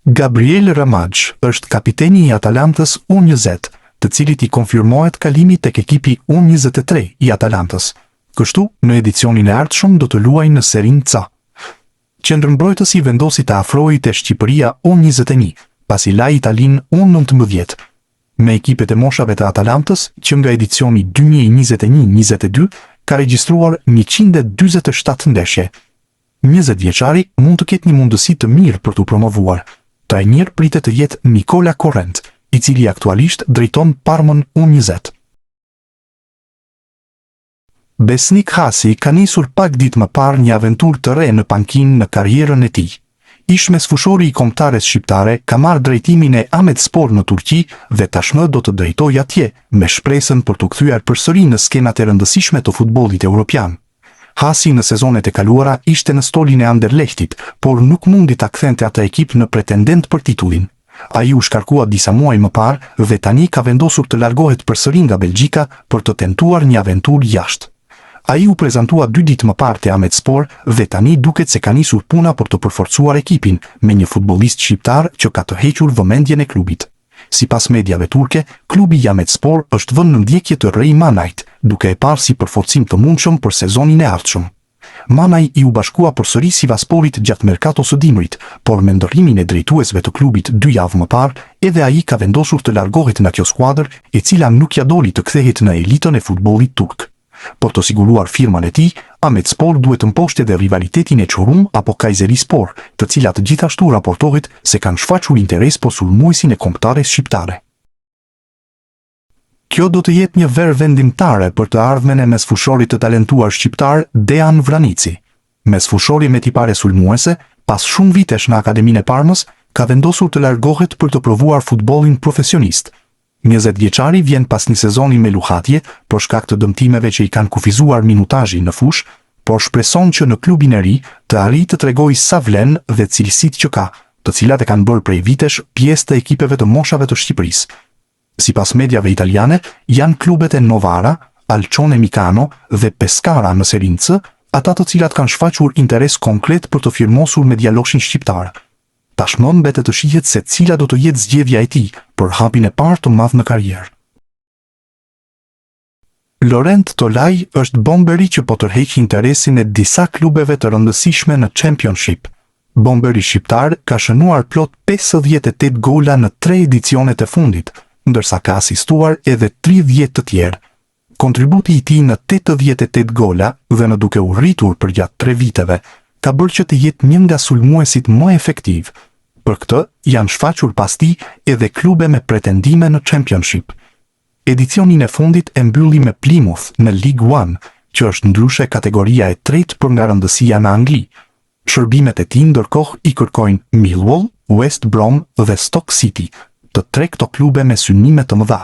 Gabriel Ramage është kapiteni i Atalantës U20, të cilit i konfirmohet kalimi tek ekipi U23 i Atalantës. Kështu, në edicionin e ardhshëm do të luajë në Serie C. Qendërmbrojtësi vendosi të afrohej te Shqipëria U21, pasi la Italinë U19. Me ekipet e moshave të Atalantës, që nga edicioni 2021-22 ka regjistruar 147 ndeshje. 20 vjeçari mund të ketë një mundësi të mirë për t'u promovuar. Trajner pritet të jetë Nicola Corrent, i cili aktualisht drejton Parmën U20. Besnik Hasi ka nisur pak ditë më parë një aventurë të re në pankinë në karrierën e tij. Ish mesfushori i kombëtares shqiptare ka marrë drejtimin e Ahmetspor në Turqi dhe tashmë do të drejtojë atje, me shpresën për t'u kthyer përsëri në skenat e rëndësishme të futbollit evropian. Hasi në sezonet e kaluara ishte në stolin e Anderlechtit, por nuk mundi ta kthente atë ekip në pretendent për titullin. Ai u shkarkua disa muaj më parë dhe tani ka vendosur të largohet përsëri nga Belgjika për të tentuar një aventurë jashtë. Ai u prezantua 2 ditë më parë te Ahmetspor dhe tani duket se ka nisur puna për të përforcuar ekipin me një futbollist shqiptar që ka të hequr vëmendjen e klubit. Sipas mediave turke, klubi i Ahmetspor është vënë në ndjekje të Rej Manajt, duke e parë si përforcim të mundshëm për sezonin e ardhshëm. Manaj i u bashkua përsëri Sivasporit gjatë merkatos së dimrit, por me ndërrimin e drejtuesve të klubit 2 javë më parë, edhe ai ka vendosur të largohet nga kjo skuadër, e cila nuk ja doli të kthehet në elitën e futbollit turk. Për të siguruar firman e tij, Ahmetspor duhet të mposhte edhe rivalitetin e Çorum apo Kayserispor, të cilat gjithashtu raportohet se kanë shfaqur interes për sulmuesin e kombëtares shqiptare. Kjo do të jetë një verë vendimtare për të ardhmen e mesfushorit të talentuar shqiptar Dejan Vranici. Mesfushori me tipare sulmuese, pas shumë vitesh në Akademinë e Parmës, ka vendosur të largohet për të provuar futbollin profesionist. 20 vjeçari vjen pas një sezoni me luhatje për shkak të dëmtimeve që i kanë kufizuar minutazhin në fushë, por shpreson që në klubin e ri të arrijë të tregojë sa vlen dhe cilësitë që ka, të cilat e kanë bërë prej vitesh pjesë të ekipeve të moshave të Shqipërisë. Sipas mediave italiane, janë klubet e Novara, Alcione Mikano dhe Pescara në Serie C, ata të cilat kanë shfaqur interes konkret për të firmosur me djaloshin shqiptar. Tashmë mbetet të shihet se cila do të jetë zgjedhja e tij për hapin e parë të madh në karrierë. Laurent Tolaj është bomberi që po tërheq interesin e disa klubeve të rëndësishme në Championship. Bomberi shqiptar ka shënuar plot 58 gola në 3 edicionet e fundit, ndërsa ka asistuar edhe 30 të tjerë. Kontributi i tij në 88 gola dhe në duke u rritur për gjatë 3 viteve, ka bërë që të jetë një nga sulmuesit më efektiv. Për këtë, janë shfaqur pas tij edhe klube me pretendime në Championship. Edicionin e fundit e mbylli me Plymouth në League One, që është ndryshe kategoria e 3 për nga rëndësia në Angli. Shërbimet e tij ndërkohë i kërkojnë Millwall, West Brom dhe Stoke City, të 3 këto klube me synime të mëdha.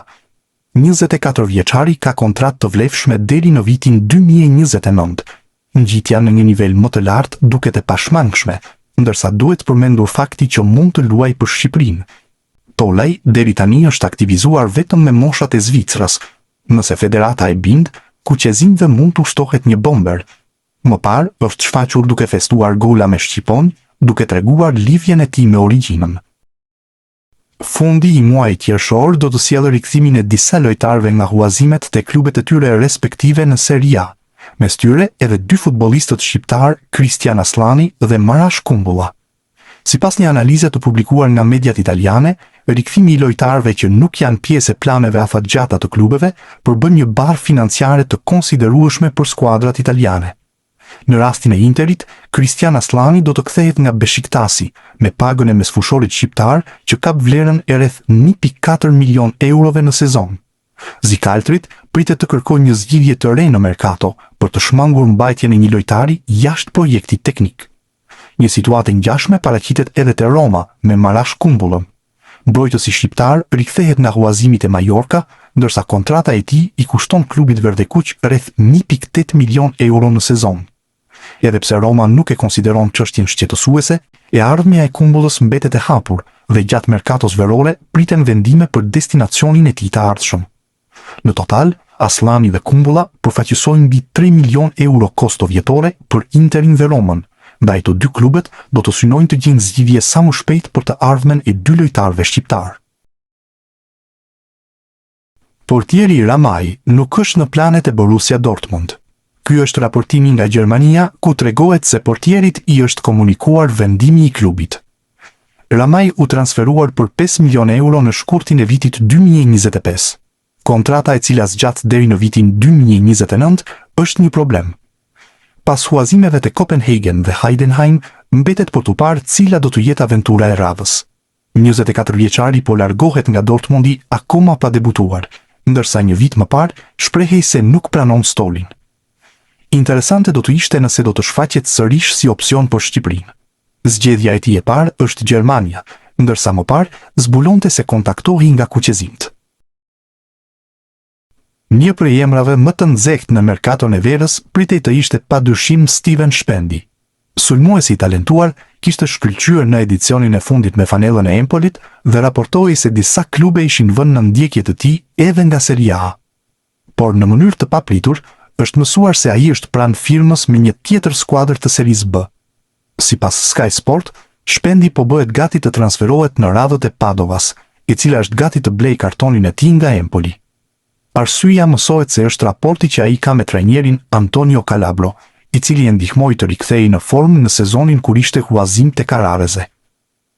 24 vjeçari ka kontratë të vlefshme deri në vitin 2029. Ngjitja në një nivel më të lartë duket e pashmangshme, ndërsa duhet përmendur fakti që mund të luajë për Shqipërinë. Tolaj deri tani është aktivizuar vetëm me moshat e Zvicrës. Nëse federata e bind, kuqezinjve mund të ushtohet një bomber. Më parë është shfaqur duke festuar gola me shqipon, duke treguar lidhjen e tij me origjinën. Fundi i muajit qershor do të sjellë rikthimin e disa lojtarëve nga huazimet te klubet e tyre respektive në Serie A. Mes tyre edhe 2 futbollistët shqiptar, Kristian Aslani dhe Marash Kumbulla. Sipas një analize të publikuar nga mediat italiane, rikthimi i lojtarëve që nuk janë pjesë e planeve afatgjata të klubeve përbën një barë financiare të konsiderueshme për skuadrat italiane. Në rastin e Interit, Kristian Aslani do të kthehet nga Beshiktasi me pagën e mesfushorit shqiptar që ka vlerën e rreth 1.4 milion eurove në sezon. Zikaltrit pritet të kërkojë një zgjidhje të re në merkato për të shmangur mbajtjen e një lojtari jashtë projektit teknik. Një situatë ngjashme paraqitet edhe te Roma me Marash Kumbullën. Mbrojtësi shqiptar rikthehet nga huazimit e Mallorca, ndërsa kontrata e tij i kushton klubit verdekuq rreth 1.8 milion euro në sezon. Edhe pse Roma nuk e konsideron çështjen shqetësuese, e ardhmja e Kumbullës mbetet e hapur dhe gjatë merkatos verore priten vendime për destinacionin e tij të ardhshëm. Në total, Aslani dhe Kumbulla përfaqësojnë mbi 3 milion euro kosto vjetore për Interin dhe Romën, ndaj të dy klubet do të synojnë të gjejnë zgjidhje sa më shpejt për të ardhmen e dy lojtarëve shqiptar. Portieri Ramaj nuk është në planet e Borussia Dortmund. Ky është raportimi nga Gjermania, ku tregohet se portierit i është komunikuar vendimi i klubit. Ramaj u transferuar për 5 milion euro në shkurtin e vitit 2025. Kontrata e cila zgjat deri në vitin 2029 është një problem. Pas huazimeve të Copenhagen dhe Heidenheim, mbetet për të parë cila do të jetë aventura e radhës. 24 vjeçari po largohet nga Dortmundi akoma pa debutuar, ndërsa një vit më parë shprehej se nuk pranon stolin. Interesante do të ishte nëse do të shfaqet sërish si opsion për Shqipërinë. Zgjedhja e tij e parë është Gjermania, ndërsa më parë zbulonte se kontaktohej nga kuqezimt. Një prej emrave më të nxehtë në merkaton e verës pritej të ishte padyshim Steven Shpendi. Sulmuesi i talentuar kishte shkëlqyer në edicionin e fundit me fanellën e Empolit dhe raportoi se disa klube ishin vënë në ndjekje të tij edhe nga Serie A. Por në mënyrë të papritur, është mësuar se ai është pranë firmës me një tjetër skuadër të Serisë B. Sipas Sky Sport, Shpendi po bëhet gati të transferohet në radhët e Padovas, e cila është gati të blejë kartonin e tij nga Empoli. Arsyeja mësohet se është raporti që ai ka me trajnerin Antonio Calabro, i cili e ndihmoi të rikthehej në formë në sezonin kur ishte huazim te Carrarese.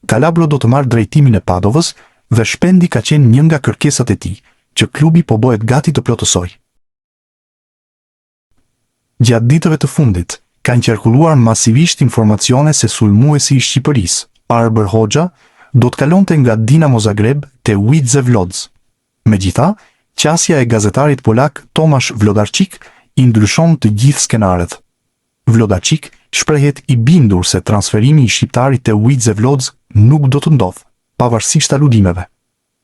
Calabro do të marrë drejtimin e Padovës dhe Shpendi ka qenë një nga kërkesat e tij, që klubi po bëhet gati të plotësojë. Gjatë ditëve të fundit, kanë qarkulluar masivisht informacione se sulmuesi i Shqipërisë, Arber Hoxha, do të kalonte nga Dinamo Zagreb te Widzew Łódź. Megjithatë, qasja e gazetarit polak Tomasz Wlodarczyk i ndryshon të gjithë skenaret. Wlodarczyk shprehet i bindur se transferimi i shqiptarit te Widzew Łódź nuk do të ndodhë, pavarësisht aludimeve.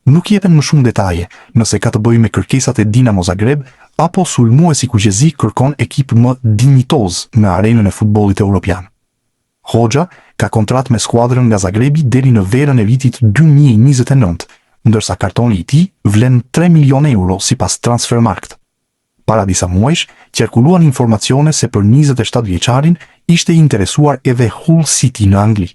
Nuk jepen më shumë detaje nëse ka të bëjë me kërkesat e Dinamo Zagreb apo sulmuesi kuqezi kërkon ekip më dinjitoz në arenën e futbollit evropian. Hoxha ka kontratë me skuadrën nga Zagrebi deri në verën e vitit 2029, ndërsa kartoni i tij vlen 3 milion euro sipas Transfermarkt. Para disa muajsh, qarkulluan informacione se për 27 vjeçarin ishte interesuar edhe Hull City në Angli.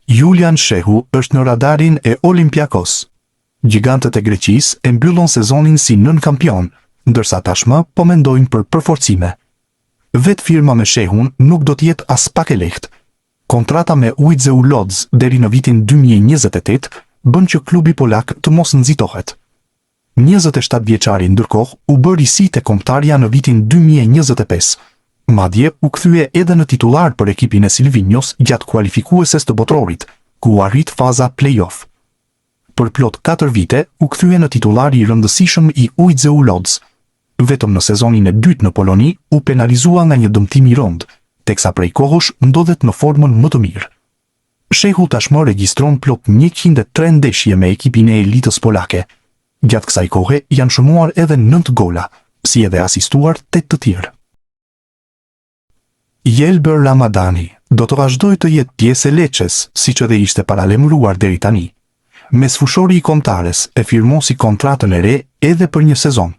Julian Shehu është në radarin e Olympiakos. Gjigantët e Greqisë e mbyllon sezonin si nën kampion, ndërsa tashmë po mendojnë për përforcime. Vetë firma me Shehun nuk do të jetë as pak e lehtë. Kontrata me Widzew Łódź deri në vitin 2028 bën që klubi polak të mos nxitohet. 27 vjeçari ndërkohë u bë risi te kombëtarja në vitin 2025. Madje u kthye edhe në titullar për ekipin e Silvinios gjatë kualifikueses të botrorit, ku u arrit faza play-off. Për plot 4 vite u kthye në titullar i rëndësishëm i Widzew Łódź. Vetëm në sezonin e dytë në Poloni u penalizua nga një dëmtim i rënd, teksa prej kohësh ndodhet në formën më të mirë. Shehu tashmë regjistron plot 103 ndeshje me ekipin e elitës polake. Gjatë kësaj kohe janë shënuar edhe 9 gola, si edhe asistuar 8 të tjerë. Jelber Ramadani do të vazhdojë të jetë pjesë e Lecces, siç edhe ishte paralajmëruar deri tani. Mesfushori i kombëtares e firmosi kontratën e re edhe për një sezon.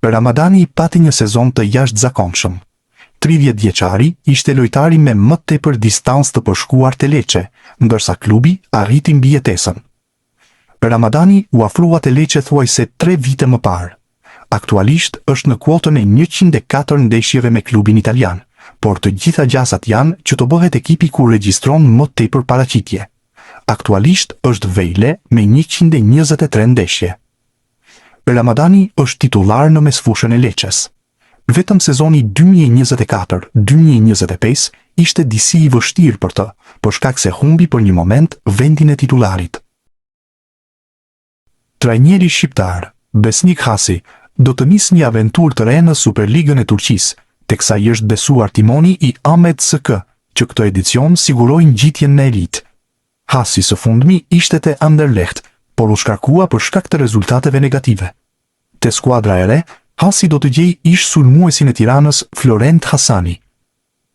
Ramadani pati një sezon të jashtëzakonshëm. 30 vjeçari ishte lojtari me më tepër distancë të përshkuar te Lecce, ndërsa klubi arriti mbijetesën. Ramadani u afrua te Lecce thuajse 3 vite më parë. Aktualisht është në kuotën e 104 ndeshjeve me klubin italian, por të gjitha gjasat janë që të bëhet ekipi ku regjistron më tepër paraqitje. Aktualisht është vejle me 123 ndeshje. Ramadani është titullar në mesfushën e Lecces. Vetëm sezoni 2024-2025 ishte disi i vështirë për të, për shkak se humbi për një moment vendin e titularit. Trajneri shqiptar, Besnik Hasi, do të nisë një aventurë të re në Superligën e Turqisë, teksa i është besuar timoni i Ahmet SK, që këtë edicion siguroi ngjitjen në elitë. Hasi së fundmi ishte te Anderlecht, por u shkarkua për shkak të rezultateve negative. Te skuadra e re, Hasi do të gjejë ish sulmuesin e Tiranës Florent Hasani.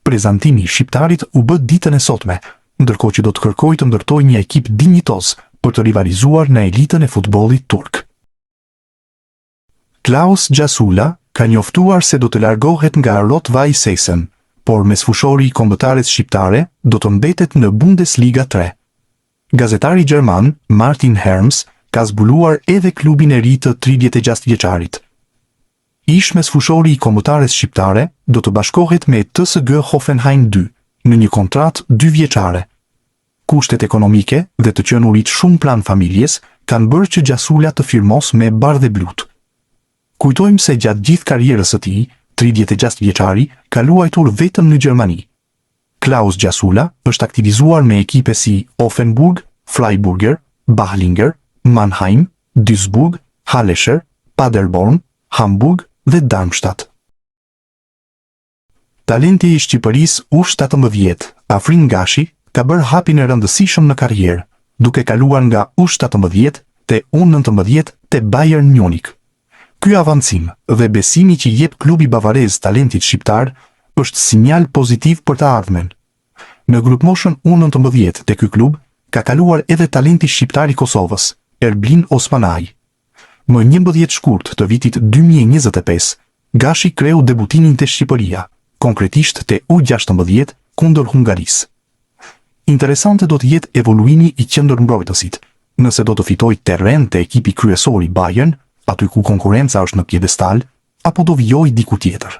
Prezantimi i shqiptarit u bë ditën e sotme, ndërkohë që do të kërkojë të ndërtojë një ekip dinjitoz për të rivalizuar në elitën e futbollit turk. Klaus Gjasula ka njoftuar se do të largohet nga Rot-Weiss-Essen, por mesfushori i kombëtares shqiptare do të mbetet në Bundesliga 3. Gazetari gjerman Martin Herms ka zbuluar edhe klubin e ri të 36 vjeçarit. Ish mesfushori i kombëtares shqiptare do të bashkohet me TSG Hoffenheim 2 në një kontratë 2 vjeçare. Kushtet ekonomike dhe të qenurit shumë plan familjes kanë bërë që Gjasula të firmos me Bardhe Blut. Kujtojmë se gjatë gjithë karrierës së tij, 36 vjeçari ka luajtur vetëm në Gjermani. Klaus Gjasula është aktivizuar me ekipe si Offenburg, Freiburger, Bahlinger, Mannheim, Duisburg, Hallescher, Paderborn, Hamburg dhe Darmstadt. Talenti i Shqipërisë U17, Afrin Gashi, ka bërë hapin e rëndësishëm në karrierë, duke kaluar nga U17 te U19 te Bayern Munich. Ky avancim dhe besimi që jep klubi bavarez talentit shqiptar është sinjal pozitiv për të ardhmen. Në grupmoshën U19 te ky klub ka kaluar edhe talenti shqiptar i Kosovës, Erblin Osmanaj. Më 11 shkurt të vitit 2025, Gashi kreu debutimin te Shqipëria, konkretisht te U16 kundër Hungarisë. Interesante do të jetë evoluimi i qendërmbrojtësit, nëse do të fitojë terren te ekipi kryesor i Bayern, aty ku konkurenca është në pjedestal, apo do vijojë diku tjetër.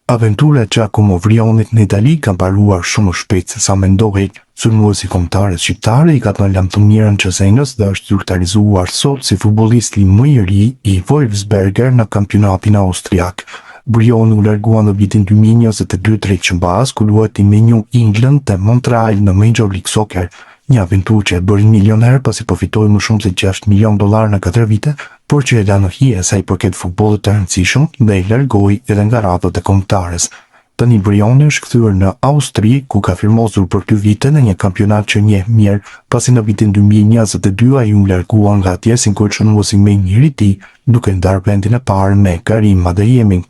Aventura e Giacomo-Vrionit në Itali ka mbaruar shumë shpejt se sa mendohej. Sulmuesi kombëtarës shqiptare i ka dhënë lajm të mirën Cesena dhe është zyrtarizuar sot si futbollisti më i ri i Wolfsberger në kampionatin austriak. Brioni u largua në vitin 2022 drejt Qëmbas, ku luajti me New England dhe Montreal në Major League Soccer, një aventurë që e bëri milioner pasi përfitoi më shumë se $6 milion në 4 vite, por që e la në hije sa i përket futbollit të rëndësishëm dhe i largoi edhe nga radhët e kombëtares. Tani Brioni është kthyer në Austri, ku ka firmosur për 2 vite në një kampionat që njeh mirë, pasi në vitin 2022 ai u largua nga atje si koordinuesi më i mirë i tij, duke ndarë vendin e parë me Karim Adeyemi.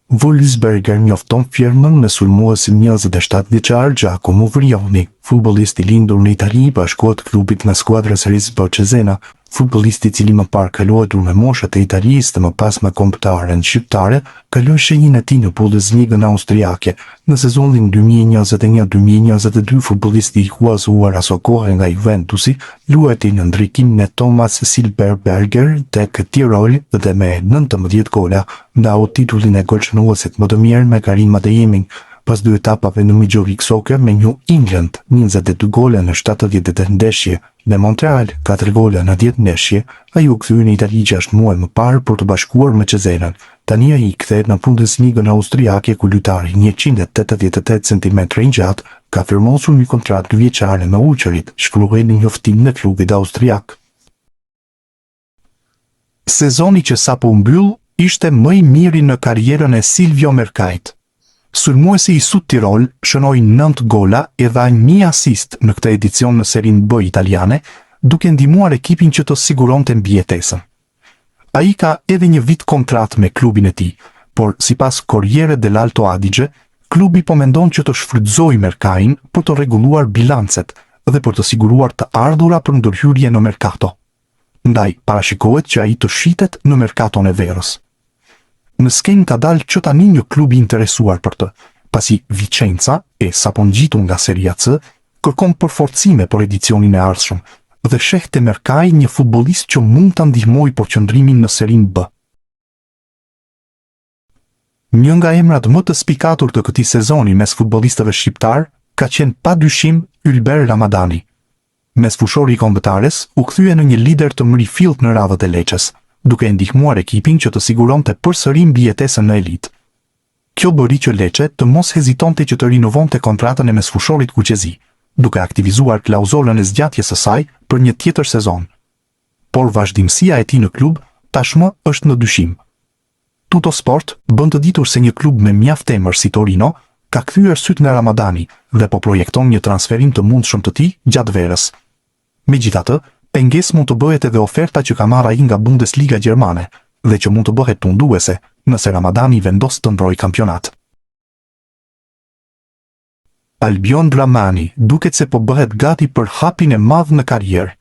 Wolfsberger njofton firmën me sulmuesin 27 vjeçar Giacomo Vrioni. Futbollisti lindur në Itali bashkohet klubit në skuadrën e Rispo Cesena, futbollisti i cili më parë ka luajtur me moshat e Italisë dhe më pas me kombëtaren shqiptare, kaloi shenjën e tij në Bundesligën austriake. Në sezonin 2021-2022 futbollisti i huazuar aso kohë nga Juventusi luajti në ndrikimin e Thomas Silberberger tek Tirol dhe me 19 gola ndau titullin e golshënuesit më të mirë me Karim Adeyemi. Pas 2 etapave në Major League Soccer me New England, 22 gola në 78 ndeshje, dhe Montreal 4 gola në 10 ndeshje, ai u kthye në Itali 6 muaj më parë për të bashkuar me Cesenën. Tani ai kthehet në Bundesligën austriake ku lojtari 188 cm i gjatë ka firmosur një kontratë 2 vjeçare me Uqërit, shkruhej në njoftim në klubit austriak. Sezoni që sapo u mbyll ishte më i miri në karrierën e Silvio Mercait. Sulmuesi i Sud Tirol shënoi 9 gola e dha 1 asist në këtë edicion në Serie B italiane, duke ndihmuar ekipin që të siguronte mbijetesën. Ai ka edhe një vit kontratë me klubin e tij, por sipas Corriere dell'Alto Adige, klubi po mendon që të shfrytëzojë Mercain për të rregulluar bilancet dhe për të siguruar të ardhura për ndërhyrje në merkato. Ndaj parashikohet që ai të shitet në merkaton e verës. Në skenë ka dalë që tani një klub i interesuar për të, pasi Vicenza, e sapo ngjitur nga Seria C, kërkon përforcime për edicionin e ardhshëm dhe sheh te Mercai një futbollist që mund ta ndihmojë për qëndrimin në Serinë B. Një nga emrat më të spikatur të këtij sezoni mes futbollistëve shqiptar ka qenë padyshim Ylber Ramadani. Mesfushori i kombëtares u kthye në një lider të mrifillt në radhët e Lecces, duke ndihmuar ekipin që të siguronte përsëri mbijetesën në elitë. Kjo bëri që Lecce të mos hezitonte që të rinovonte kontratën e mesfushorit kuqezi, duke aktivizuar klauzolën e zgjatjes së saj për një tjetër sezon. Por vazhdimësia e tij në klub tashmë është në dyshim. Tuttosport bën të ditur se një klub me mjaft emër si Torino ka kthyer syt në Ramadani dhe po projekton një transferim të mundshëm të tij gjatë verës. Megjithatë, pengesë mund të bëhet edhe oferta që ka marrë ai nga Bundesliga gjermane dhe që mund të bëhet tunduese nëse Ramadani vendos të mbrojë kampionat. Albion Dramani duket se po bëhet gati për hapin e madh në karrierë.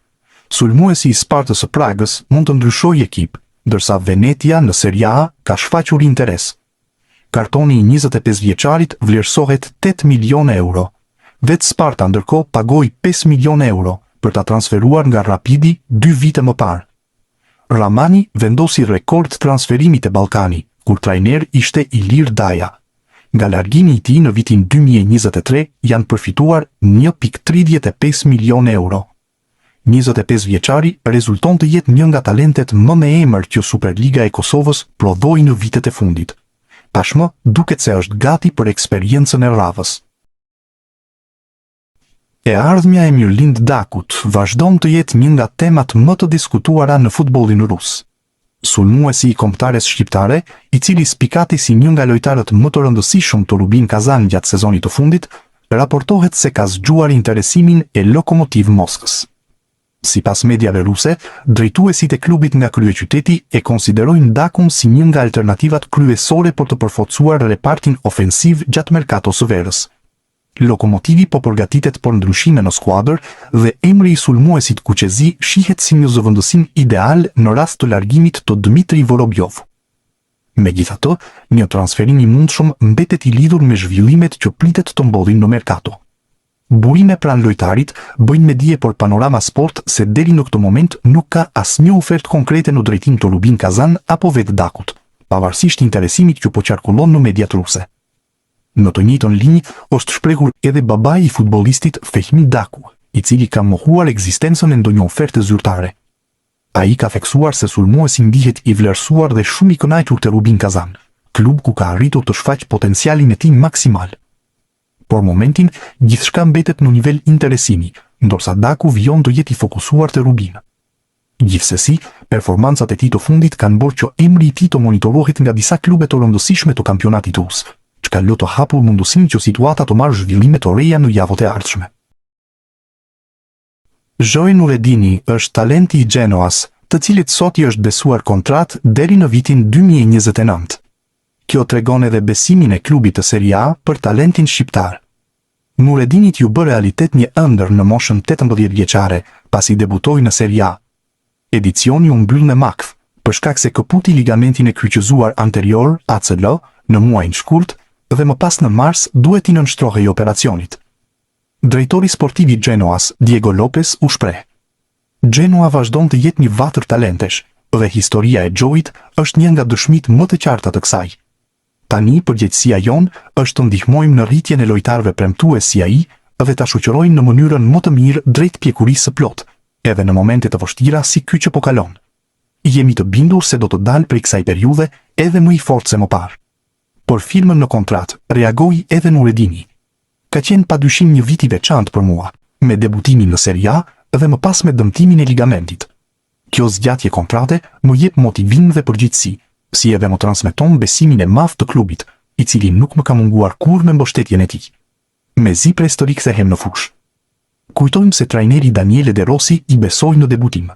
Sulmuesi i Spartës së Pragës mund të ndryshojë ekip, ndërsa Venetia në Serie A ka shfaqur interes. Kartoni i 25 vjeçarit vlerësohet 8 milionë euro. Vetë Sparta ndërkohë pagoi 5 milionë euro për ta transferuar nga Rapidi 2 vite më parë. Ramani vendosi rekord transferimit e Ballkani, kur trajner ishte Ilir Daja. Nga largimi i tij në vitin 2023 janë përfituar 1.35 milionë euro. 25 vjeçari rezulton të jetë një nga talentet më me emër që Superliga e Kosovës prodhoi në vitet e fundit. Tashmë duket se është gati për eksperiencën e radhës. E ardhmja e Mirlind Dakut vazhdon të jetë një nga temat më të diskutuara në futbollin rus. Sulmuesi i kombëtares shqiptare, i cili spikati si një nga lojtarët më të rëndësishëm të Rubin Kazan gjatë sezonit të fundit, raportohet se ka zgjuar interesimin e Lokomotiv Moskës. Sipas mediave ruse, drejtuesit e klubit nga kryeqyteti e konsiderojnë Dakun si një nga alternativat kryesore për të përforcuar repartin ofensiv gjatë merkatos së verës. Lokomotivi po përgatitet për ndryshime në skuadër dhe emri i sulmuesit Kuqezi shihet si një zëvendësim ideal në rast të largimit të Dmitri Vorobjov. Megjithatë, një transferim i mundshëm mbetet i lidhur me zhvillimet që pritet të ndodhin në merkato. Burime pranë lojtarit bëjnë me dije për Panorama Sport se deri në këtë moment nuk ka asnjë ofertë konkrete në drejtim të Rubin Kazan apo vetë Dakut, pavarësisht interesimit që po qarkullon në mediat ruse. Në të njëjtën linjë është shprehur edhe babai i futbollistit Fehmi Daku, i cili ka mohuar ekzistencën e ndonjë oferte zyrtare. Ai ka theksuar se sulmuesi ndihet i vlerësuar dhe shumë i kënaqur te Rubin Kazan, klub ku ka arritur të shfaq potencialin e tij maksimal. Por momentin, gjithçka mbetet në nivel interesimi, ndërsa Daku vijon të jetë i fokusuar te Rubin. Gjithsesi, performancat e tij të fundit kanë bërë që emri i tij të monitorohet nga disa klube të rëndësishme të kampionatit rus, çka lë të hapur mundësinë që situata të marrë zhvillime të reja në javët e ardhshme. Zhoj Nuredini është talenti i Genoas, të cilit sot i është besuar kontratë deri në vitin 2029. Kjo tregon edhe besimin e klubit të Serie A për talentin shqiptar. Nuredinit ju bë realitet një ëndër në moshën 18 vjeçare, pasi debutoi në Serie A. Edicioni u mbyll me makth, për shkak se këputi ligamentin e kryqëzuar anterior, ACL, në muajin shkurt, dhe më pas në mars duhet i nënshtrohej operacionit. Drejtori sportiv i Genoas, Diego Lopez, u shpreh: Genoa vazhdon të jetë një vatër talentesh, dhe historia e Xhoit është një nga dëshmitë më të qarta të kësaj. Tani përgjegjësia jonë është të ndihmojmë në rritjen e lojtarëve premtues si ai dhe ta shoqërojmë në mënyrën më të mirë drejt pjekurisë së plotë, edhe në momente të vështira si ky që po kalon. Jemi të bindur se do të dalë prej kësaj periudhe edhe më i fortë se më parë. Por firmën në kontratë reagoi edhe Nuredini. Ka qenë padyshim një vit i veçantë për mua, me debutimin në Serie A dhe më pas me dëmtimin e ligamentit. Kjo zgjatje kontrate më jep motivim dhe përgjegjësi, si edhe më transmeton besimin e madh të klubit, i cili nuk më ka munguar kurrë me mbështetjen e tij. Mezi pres të rikthehem në fushë. Kujtojmë se trajneri Daniele De Rossi i besoi në debutim.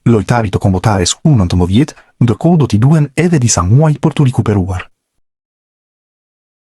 Lojtarit të kombëtares U19, ndërkohë do t'i duhen edhe disa muaj për të rikuperuar.